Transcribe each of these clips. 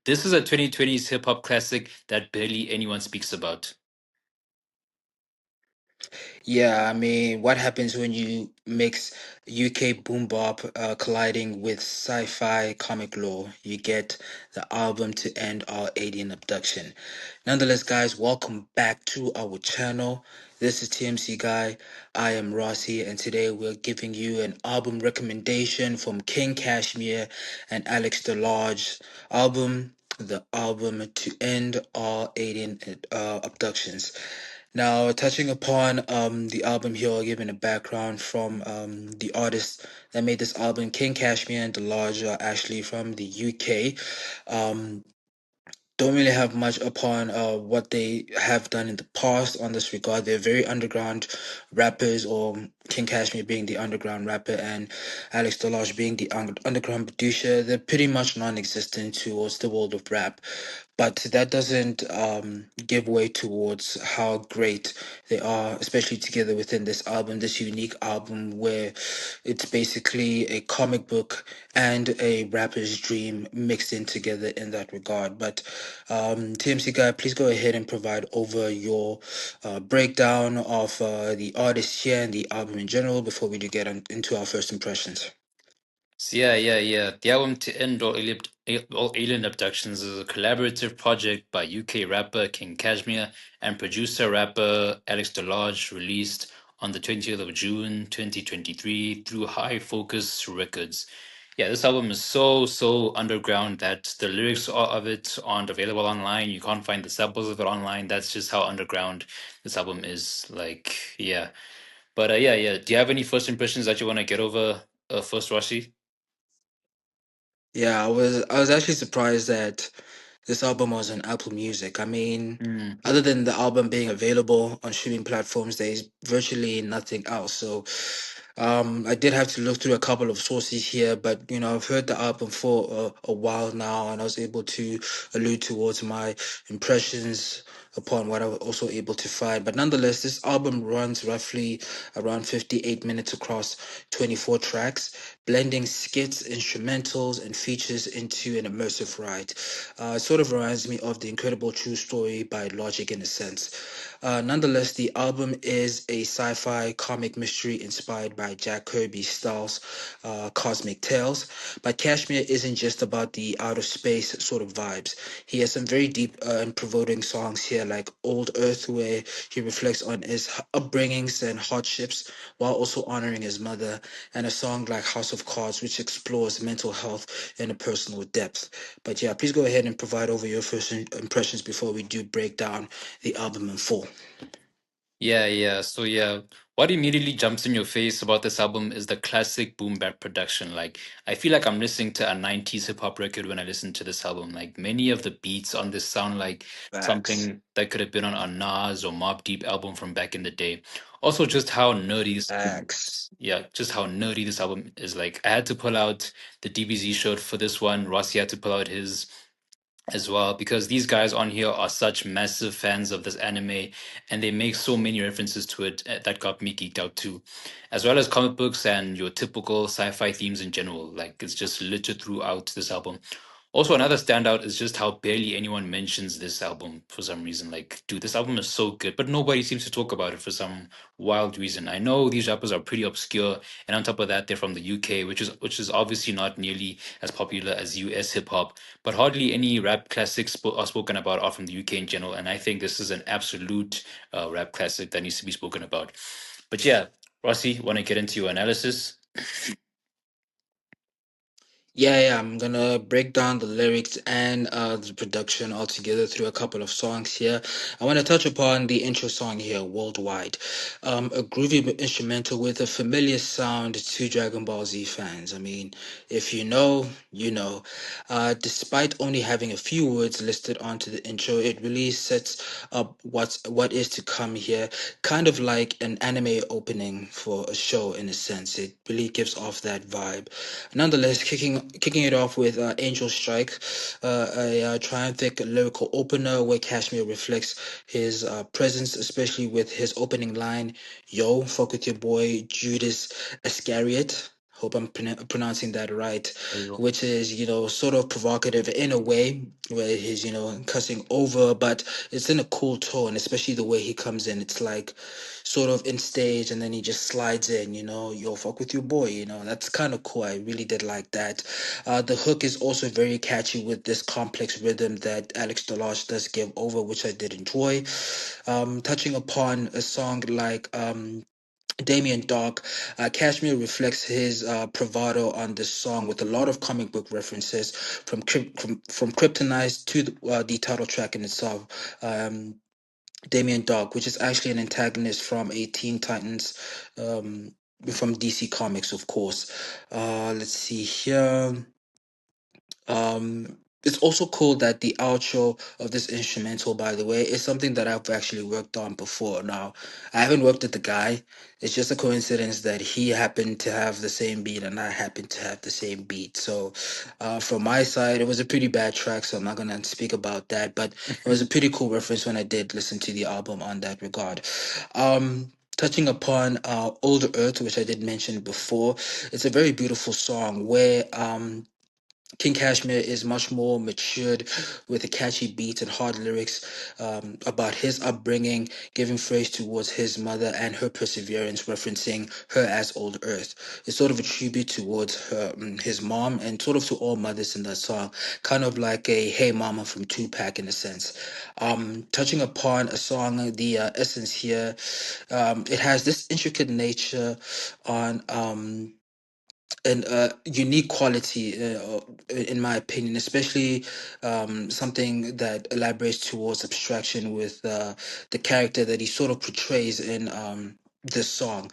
this is a 2020s hip hop classic that barely anyone speaks about. Yeah, I mean, what happens when you mix UK boom bop colliding with sci-fi comic lore? You get the album To End All Alien Abduction. Nonetheless, guys, welcome back to our channel. This is TMC Guy. I am Rossi, and today we're giving you an album recommendation from King Kashmere and Alecs DeLarge album. The album To End All Alien Abductions. Now, touching upon the album here, giving a background from the artists that made this album, King Kashmere and DeLarge are actually from the UK. Um, don't really have much upon what they have done in the past on this regard. They're very underground rappers, or King Kashmere being the underground rapper and Alex DeLarge being the underground producer. They're pretty much non-existent towards the world of rap. But that doesn't give way towards how great they are, especially together within this album, this unique album where it's basically a comic book and a rapper's dream mixed in together in that regard. But TMC Guy, please go ahead and provide over your breakdown of the artist here and the album in general before we do get into our first impressions. So yeah. The album To End All Alien Abductions is a collaborative project by UK rapper King Kashmere and producer rapper Alex DeLarge, released on the 20th of June 2023 through High Focus Records. Yeah, this album is so underground that the of it aren't available online. You can't find the samples of it online. That's just how underground this album is. Like, yeah. But yeah. Do you have any first impressions that you want to get over first, Rashi? Yeah, I was actually surprised that this album was on Apple Music. I mean, Mm. other than the album being available on streaming platforms, there's virtually nothing else. So, I did have to look through a couple of sources here, but I've heard the album for a while now, and I was able to allude towards my impressions upon what I was also able to find. But nonetheless, this album runs roughly around 58 minutes across 24 tracks, blending skits, instrumentals, and features into an immersive ride. It sort of reminds me of The Incredible True Story by Logic in a sense. Nonetheless, the album is a sci-fi comic mystery inspired by Jack Kirby's Styles' Cosmic Tales. But Kashmir isn't just about the outer space sort of vibes. He has some very deep and provoking songs here, like Old Earth, where he reflects on his upbringings and hardships while also honoring his mother, and a song like House of Cards, which explores mental health in a personal depth. But yeah, please go ahead and provide over your first impressions before we do break down the album in full. Yeah. So yeah, what immediately jumps in your face about this album is the classic boom bap production. Like, I feel like I'm listening to a 90s hip hop record when I listen to this album. Like, many of the beats on this sound like Facts. something that could have been on a Nas or Mobb Deep album from back in the day. Also, just how nerdy Facts. yeah, just how nerdy this album is. Like, I had to pull out the DBZ shirt for this one. Rossi had to pull out his as well, because these guys on here are such massive fans of this anime, and they make so many references to it, that got me geeked out too, as well as comic books and your typical sci-fi themes in general. Like, it's just littered throughout this album. Also, another standout is just how barely anyone mentions this album for some reason. Like, dude, this album is so good, but nobody seems to talk about it for some wild reason. I know these rappers are pretty obscure, and on top of that, they're from the UK, which is obviously not nearly as popular as US hip hop. But hardly any rap classics are spoken about are from the UK in general, and I think this is an absolute rap classic that needs to be spoken about. But yeah, Rossi, want to get into your analysis? Yeah, I'm gonna break down the lyrics and the production altogether through a couple of songs here. I want to touch upon the intro song here, Worldwide. A groovy instrumental with a familiar sound to Dragon Ball Z fans. I mean, if you know, you know. Despite only having a few words listed onto the intro, it really sets up what is to come here, kind of like an anime opening for a show in a sense. It really gives off that vibe. Nonetheless, kicking it off with Angel Strike, a triumphant lyrical opener where Kashmir reflects his presence, especially with his opening line, "Yo, fuck with your boy Judas Iscariot." Hope I'm pronouncing that right, There you go. which is, sort of provocative in a way, where he's, cussing over, but it's in a cool tone, especially the way he comes in. It's like sort of in stage and then he just slides in, yo, fuck with your boy, that's kind of cool. I really did like that. The hook is also very catchy with this complex rhythm that Alex DeLarge does give over, which I did enjoy. Touching upon a song like Damien Dark, Kashmir reflects his bravado on this song with a lot of comic book references from Kryptonite to the title track in itself. Damien Dark, which is actually an antagonist from a Teen Titans, from DC Comics, of course. Let's see here. It's also cool that the outro of this instrumental, by the way, is something that I've actually worked on before. Now, I haven't worked with the guy. It's just a coincidence that he happened to have the same beat and I happened to have the same beat. So, from my side, it was a pretty bad track, so I'm not gonna speak about that. But it was a pretty cool reference when I did listen to the album on that regard. Touching upon Older Earth, which I did mention before, it's a very beautiful song where King Kashmere is much more matured with a catchy beat and hard lyrics about his upbringing, giving praise towards his mother and her perseverance, referencing her as Old Earth. It's sort of a tribute towards his mom and sort of to all mothers in that song, kind of like a Hey Mama from Tupac in a sense. Touching upon a song, the essence here, it has this intricate nature on. And unique quality, in my opinion, especially something that elaborates towards abstraction with the character that he sort of portrays in this song.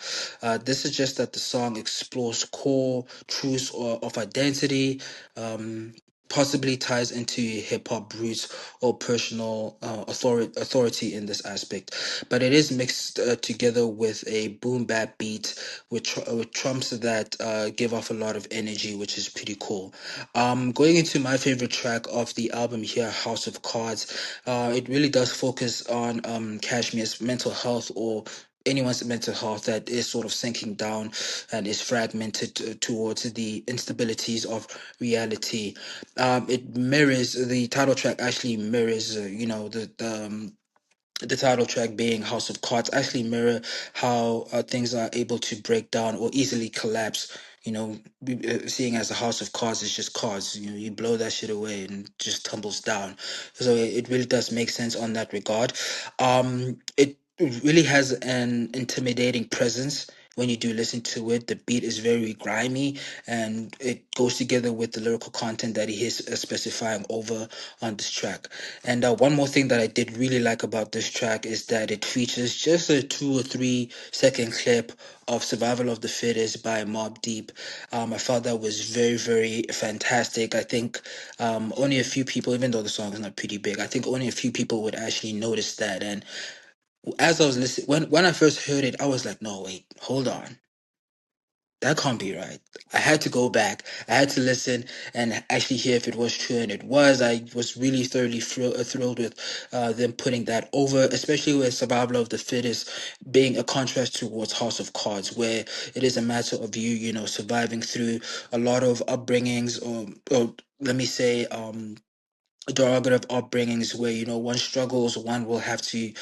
This is just that the song explores core truths of identity. Possibly ties into hip hop roots or personal authority in this aspect, but it is mixed together with a boom bap beat with trumps that give off a lot of energy, which is pretty cool. Going into my favorite track of the album here, House of Cards, it really does focus on Kashmir's mental health or anyone's mental health that is sort of sinking down and is fragmented towards the instabilities of reality. It mirrors the title track actually mirrors the title track being House of Cards actually mirror how things are able to break down or easily collapse. Seeing as a house of cards is just cards, you blow that shit away and it just tumbles down. So it really does make sense on that regard. It really has an intimidating presence when you do listen to it. The beat is very grimy and it goes together with the lyrical content that he is specifying over on this track. And one more thing that I did really like about this track is that it features just a 2 or 3 second clip of Survival of the Fittest by Mobb Deep. I felt that was very, very fantastic. I think only a few people, even though the song is not pretty big, I think only a few people would actually notice that. And as I was listening, when I first heard it, I was like, no, wait, hold on, that can't be right. I had to go back. I had to listen and actually hear if it was true, and it was. I was really thoroughly thrilled with them putting that over, especially with Survival of the Fittest being a contrast towards House of Cards, where it is a matter of you, surviving through a lot of upbringings, or let me say, derogative upbringings, where one struggles, one will have to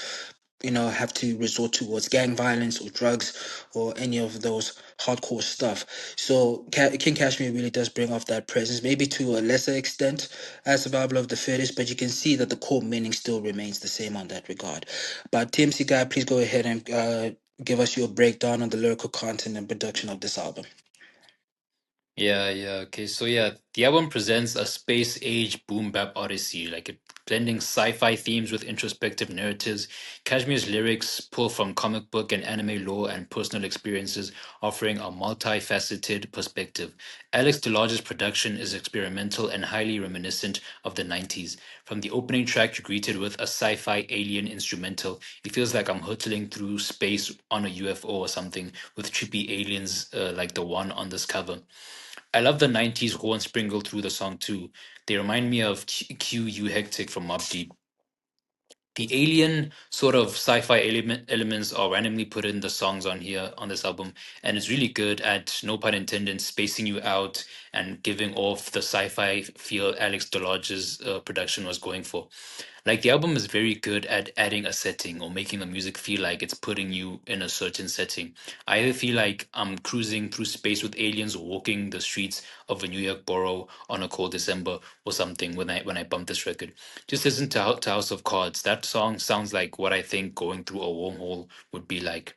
resort towards gang violence or drugs or any of those hardcore stuff. So King Kashmir really does bring off that presence, maybe to a lesser extent as Survival of the Fittest, but you can see that the core meaning still remains the same on that regard. But TMC guy, please go ahead and give us your breakdown on the lyrical content and production of this album. Yeah, yeah. Okay, so yeah, the album presents a space age boom bap odyssey, like it blending sci-fi themes with introspective narratives. Kashmir's lyrics pull from comic book and anime lore and personal experiences, offering a multifaceted perspective. Alex DeLarge's production is experimental and highly reminiscent of the 90s. From the opening track you're greeted with a sci-fi alien instrumental, it feels like I'm hurtling through space on a UFO or something with trippy aliens like the one on this cover. I love the 90s horn sprinkled through the song too. They remind me of Q You Hectic from Mobb Deep. the alien sort of sci-fi elements are randomly put in the songs on here on this album, and it's really good at, no pun intended, spacing you out and giving off the sci-fi feel Alex DeLarge's production was going for. Like the album is very good at adding a setting or making the music feel like it's putting you in a certain setting. I either feel like I'm cruising through space with aliens or walking the streets of a New York borough on a cold December or something when I bump this record. Just listen to, to House of Cards. That song sounds like what I think going through a wormhole would be like.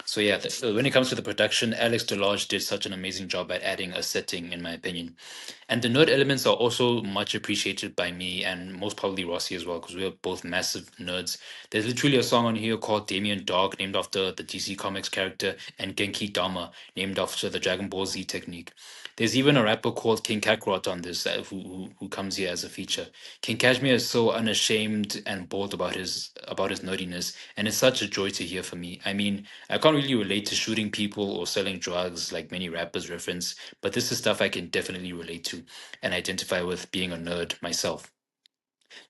So yeah, when it comes to the production, Alex DeLarge did such an amazing job at adding a setting, in my opinion. And the nerd elements are also much appreciated by me and most probably Rossi as well, because we are both massive nerds. There's literally a song on here called Damien Dark, named after the DC Comics character, and Genki Dama, named after the Dragon Ball Z technique. There's even a rapper called King Kakarot on this, who comes here as a feature. King Kashmere is so unashamed and bold about his nerdiness, and it's such a joy to hear for me. I mean, I can't really relate to shooting people or selling drugs like many rappers reference, but this is stuff I can definitely relate to and identify with, being a nerd myself.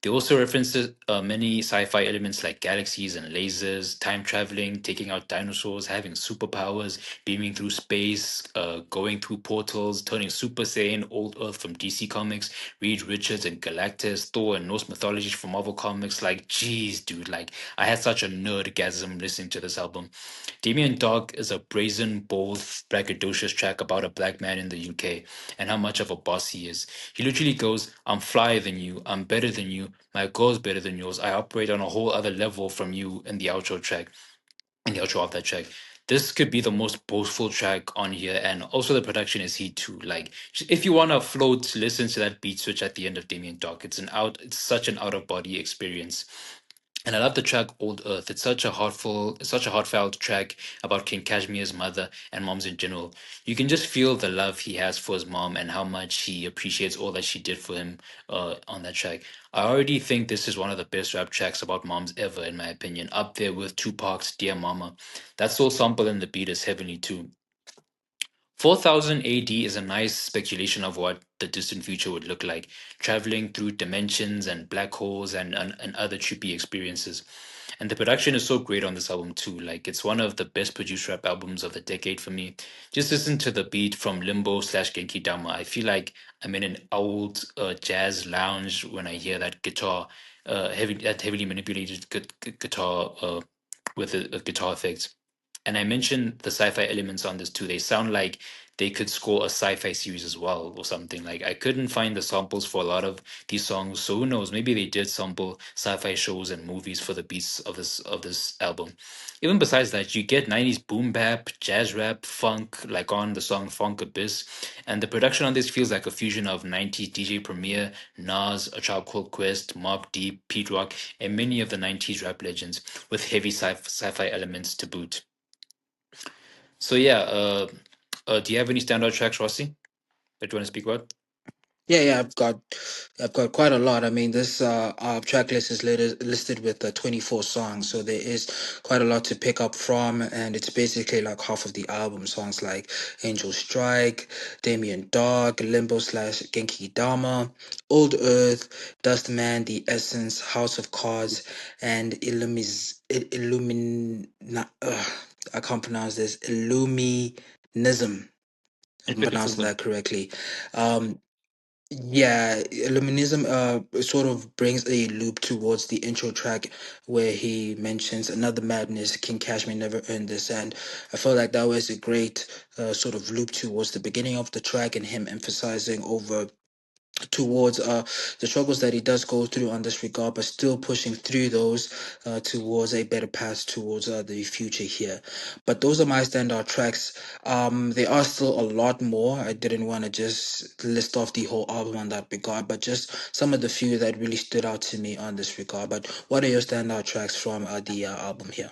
They also references many sci-fi elements like galaxies and lasers, time traveling, taking out dinosaurs, having superpowers, beaming through space, going through portals, turning Super Saiyan, Old Earth from DC Comics, Reed Richards and Galactus, Thor and Norse mythology from Marvel Comics. Like, geez, dude, like I had such a nerdgasm listening to this album. Damien Dog is a brazen, bold, braggadocious track about a black man in the UK and how much of a boss he is. He literally goes, I'm flyer than you, I'm better than you, my girl's better than yours, I operate on a whole other level from you in the outro track, in the outro of that track. This could be the most boastful track on here, and also the production is heat too. Like, if you want to float, listen to that beat switch at the end of Damien Dog. It's such an out of body experience. And I love the track Old Earth. It's such a heartfelt track about King Kashmir's mother and moms in general. You can just feel the love he has for his mom and how much he appreciates all that she did for him on that track. I already think this is one of the best rap tracks about moms ever, in my opinion, up there with Tupac's Dear Mama. That soul sample in the beat is heavenly too. 4000 AD is a nice speculation of what the distant future would look like, traveling through dimensions and black holes and other trippy experiences. And the production is so great on this album too. Like it's one of the best produced rap albums of the decade for me. Just listen to the beat from Limbo slash Genki Dama. I feel like I'm in an old jazz lounge when I hear that guitar, heavily manipulated guitar with a guitar effects. And I mentioned the sci-fi elements on this too. They sound like they could score a sci-fi series as well or something. Like I couldn't find the samples for a lot of these songs, so who knows? Maybe they did sample sci-fi shows and movies for the beats of this album. Even besides that, you get 90s boom bap, jazz rap, funk, like on the song Funk Abyss, and the production on this feels like a fusion of 90s DJ Premier, Nas, A Tribe Called Quest, Mobb Deep, Pete Rock, and many of the 90s rap legends with heavy sci-fi elements to boot. So yeah, do you have any standout tracks, Rossi, that you want to speak about? Yeah, I've got quite a lot. I mean, this our track list is listed with 24 songs, so there is quite a lot to pick up from, and it's basically like half of the album. Songs like Angel Strike, Damien Dog, Limbo slash Genki Dama, Old Earth, Dust Man, The Essence, House of Cards, and I can't pronounce this. Illuminism. If I'm pronouncing Infinitism. that correctly. Um, yeah, Illuminism sort of brings a loop towards the intro track where he mentions another madness, King Kashmir never earned this. And I felt like that was a great sort of loop towards the beginning of the track and him emphasizing over towards the struggles that he does go through on this regard, but still pushing through those towards a better path towards the future here. But those are my standout tracks. There are still a lot more. I didn't want to just list off the whole album on that regard, but just some of the few that really stood out to me on this regard. But what are your standout tracks from the album here?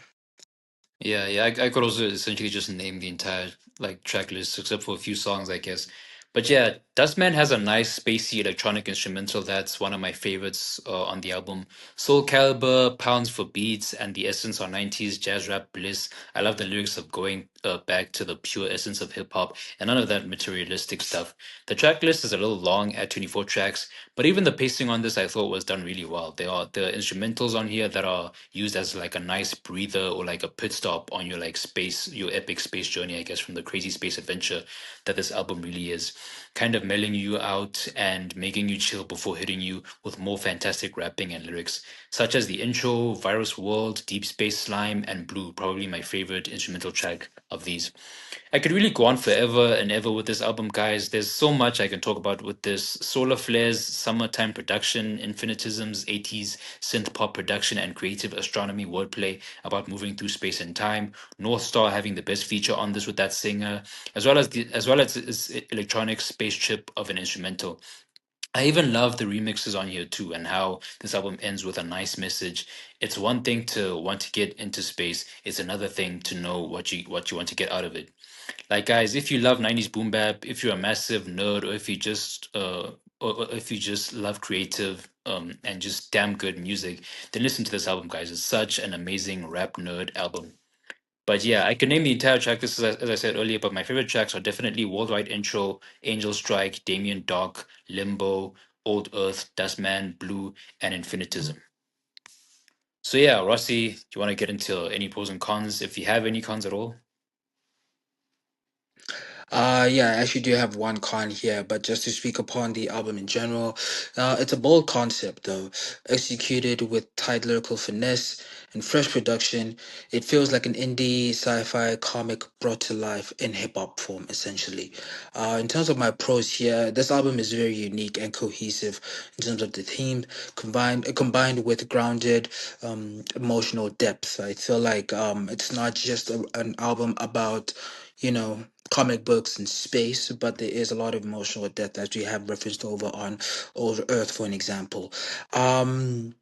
Yeah, yeah, I could also essentially just name the entire like track list except for a few songs, I guess. But yeah, Dustman has a nice spacey electronic instrumental that's one of my favorites on the album. Soul Caliber, Pounds for Beats, and the essence on 90s jazz rap bliss. I love the lyrics of going back to the pure essence of hip hop and none of that materialistic stuff. The track list is a little long at 24 tracks, but even the pacing on this I thought was done really well. There are the instrumentals on here that are used as like a nice breather or like a pit stop on your like space, your epic space journey, I guess, from the crazy space adventure that this album really is. Kind of melling you out and making you chill before hitting you with more fantastic rapping and lyrics, such as the intro, Virus World, Deep Space Slime, and Blue, probably my favorite instrumental track of these. I could really go on forever and ever with this album, guys. There's so much I can talk about with this. Solar flares, summertime production, infinitisms, 80s synth pop production, and creative astronomy wordplay about moving through space and time. North Star having the best feature on this with that singer, as well as this electronic spaceship of an instrumental. I even love the remixes on here too, and how this album ends with a nice message. It's one thing to want to get into space; it's another thing to know what you want to get out of it. Like guys, if you love 90s boom bap, if you're a massive nerd, or or if you just love creative and just damn good music, then listen to this album, guys. It's such an amazing rap nerd album. But yeah, I can name the entire track. This is as I said earlier, but my favorite tracks are definitely Worldwide Intro, Angel Strike, Damien Dark, Limbo, Old Earth, Dustman, Blue, and Infinitism. So yeah, Rossi, do you want to get into any pros and cons, if you have any cons at all? Yeah, I actually do have one con here, but just to speak upon the album in general, it's a bold concept though, executed with tight lyrical finesse and fresh production. It feels like an indie sci-fi comic brought to life in hip hop form, essentially. In terms of my pros here, this album is very unique and cohesive in terms of the theme, combined with grounded, emotional depth. I feel like it's not just an album about, you know, comic books and space, but there is a lot of emotional depth as we have referenced over on Old Earth, for an example. Um,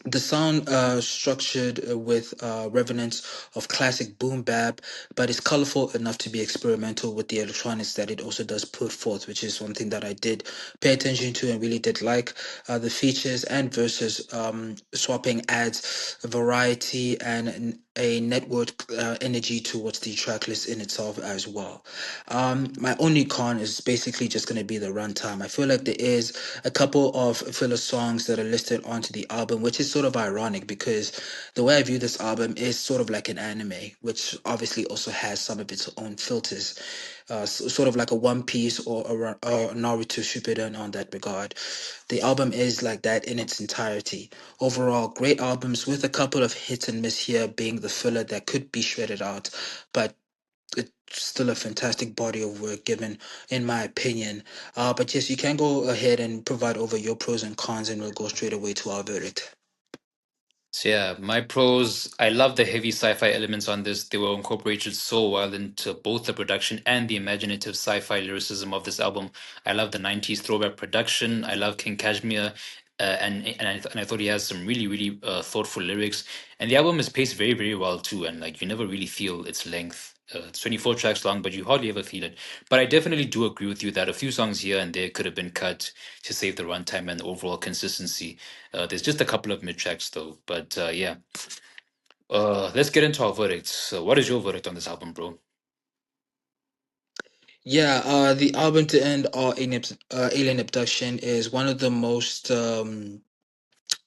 the sound structured with revenants of classic boom bap, but it's colorful enough to be experimental with the electronics that it also does put forth, which is one thing that I did pay attention to and really did like. The features and verses swapping adds variety and a network energy towards the track list in itself as well. My only con is basically just going to be the runtime. I feel like there is a couple of filler songs that are listed onto the album, which is sort of ironic because the way I view this album is sort of like an anime, which obviously also has some of its own filters, sort of like a One Piece or Naruto Shippuden on that regard. The album is like that in its entirety. Overall, great albums with a couple of hits and miss here being the filler that could be shredded out, but it's still a fantastic body of work given in my opinion. But yes, you can go ahead and provide over your pros and cons and we'll go straight away to our verdict. So yeah, my pros, I love the heavy sci-fi elements on this. They were incorporated so well into both the production and the imaginative sci-fi lyricism of this album. I love the 90s throwback production. I love King Kashmere. And I thought he has some really thoughtful lyrics, and the album is paced very well too. And like you never really feel its length. It's 24 tracks long, but you hardly ever feel it. But I definitely do agree with you that a few songs here and there could have been cut to save the runtime and the overall consistency. There's just a couple of mid tracks though, but yeah. Let's get into our verdicts. So, what is your verdict on this album, bro? Yeah, the album to end all alien abduction is one of the most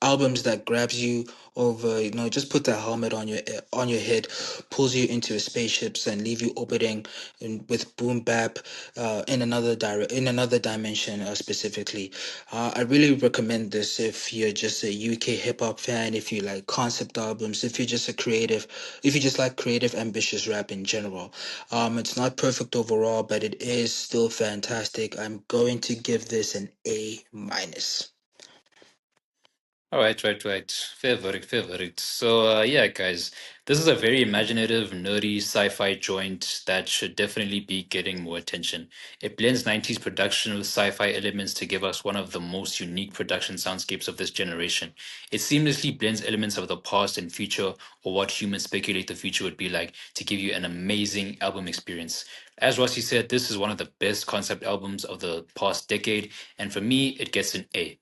albums that grabs you over, just put that helmet on your head, pulls you into a spaceships and leave you orbiting with boom bap in another dimension specifically. I really recommend this if you're just a UK hip hop fan, if you like concept albums, if you just like creative ambitious rap in general. It's not perfect overall, but it is still fantastic. I'm going to give this an A minus. All right, right. Fair verdict, fair verdict. So, yeah, guys, this is a very imaginative, nerdy sci-fi joint that should definitely be getting more attention. It blends 90s production with sci-fi elements to give us one of the most unique production soundscapes of this generation. It seamlessly blends elements of the past and future, or what humans speculate the future would be like, to give you an amazing album experience. As Rossi said, this is one of the best concept albums of the past decade, and for me, it gets an A.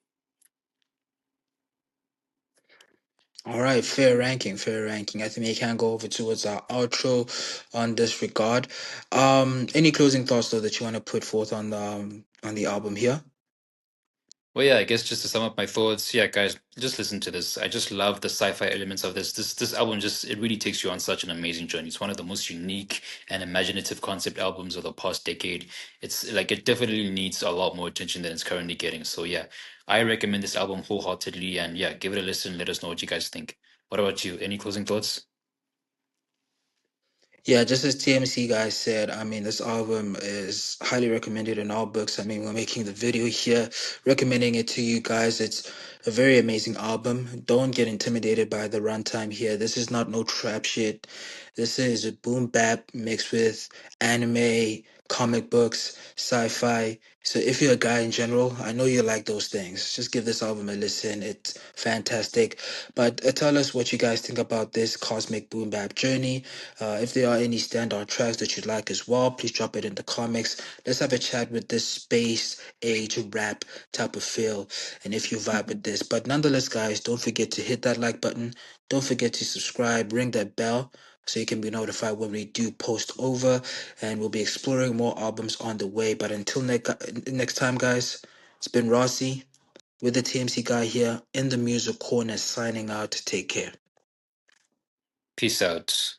All right, fair ranking, fair ranking. I think we can go over towards our outro on this regard. Any closing thoughts though that you want to put forth on the album here? Well, yeah, I guess just to sum up my thoughts, yeah, guys, just listen to this. I just love the sci-fi elements of this. This album just it really takes you on such an amazing journey. It's one of the most unique and imaginative concept albums of the past decade. It's like it definitely needs a lot more attention than it's currently getting. So yeah, I recommend this album wholeheartedly, and yeah, give it a listen. Let us know what you guys think. What about you? Any closing thoughts? Yeah, just as TMC guys said, I mean, this album is highly recommended in all books. I mean, we're making the video here, recommending it to you guys. It's a very amazing album. Don't get intimidated by the runtime here. This is not no trap shit. This is a boom bap mixed with anime, comic books, sci-fi. So if you're a guy in general, I know you like those things. Just give this album a listen. It's fantastic. But tell us what you guys think about this cosmic boom bap journey. If there are any standout tracks that you'd like as well, please drop it in the comics. Let's have a chat with this space age rap type of feel, and if you vibe with this. But nonetheless, guys, don't forget to hit that like button. Don't forget to subscribe, ring that bell so you can be notified when we do post over, and we'll be exploring more albums on the way. But until next time, guys, it's been Rossi with the TMC guy here in the music corner signing out. Take care. Peace out.